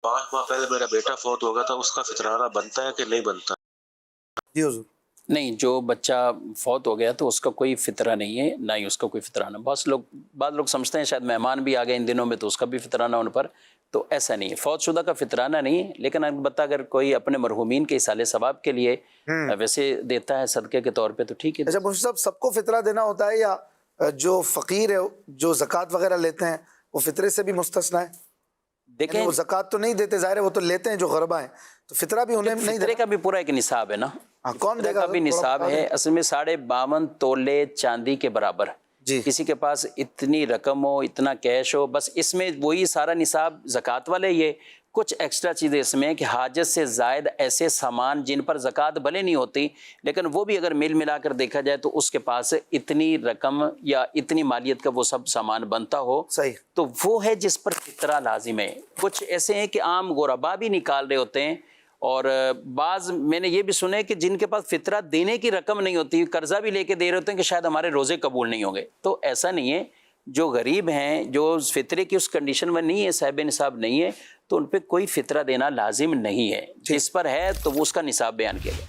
5 माह पहले मेरा बेटा फौत हो गया था, उसका फितराना बनता है कि नहीं बनता? जी हुजूर। नहीं, जो बच्चा फौत हो गया तो उसका कोई फितरा नहीं है, ना ही उसका कोई फितराना। बाद लोग समझते हैं शायद मेहमान भी आ गए इन दिनों में तो उसका भी फितराना उन पर, तो ऐसा नहीं है। फौतशुदा का फितराना नहीं है, लेकिन अलबत्ता अगर कोई अपने मरहूमीन के इसाले सवाब के लिए वैसे देता है सदक़े के तौर पे तो ठीक है। अच्छा मुफ्ती साहब, सबको फितरा देना होता है या जो फ़कीर है जो ज़कात वगैरह लेते हैं वो फितरे से भी मुस्तस्ना है? देखें, वो ज़कात तो नहीं देते, ज़ाहिर है वो तो लेते हैं जो ग़रबा हैं, तो फितरा भी उन्हें नहीं फितरे देना? का भी पूरा एक निसाब है ना। कौन देगा? का भी निसाब है, असल में 52.5 तोले चांदी के बराबर। जी। किसी के पास इतनी रकम हो, इतना कैश हो, बस इसमें वही सारा निसाब ज़कात वाले। ये कुछ एक्स्ट्रा चीज़ें इसमें कि हाजत से ज़ायद ऐसे सामान जिन पर ज़कात भले नहीं होती, लेकिन वो भी अगर मिल मिला कर देखा जाए तो उसके पास इतनी रकम या इतनी मालियत का वो सब सामान बनता हो, सही, तो वो है जिस पर फितरा लाजिम है। कुछ ऐसे हैं कि आम गुरबा भी निकाल रहे होते हैं, और बाज़ मैंने ये भी सुना है कि जिनके पास फितरा देने की रकम नहीं होती, कर्जा भी लेके दे रहे होते हैं कि शायद हमारे रोज़े कबूल नहीं होंगे। तो ऐसा नहीं है, जो गरीब हैं, जो फितरे की उस कंडीशन में नहीं है, साहिब निसाब नहीं है, तो उन पर कोई फितरा देना लाजिम नहीं है। जिस पर है तो वो उसका निसाब बयान किया गया।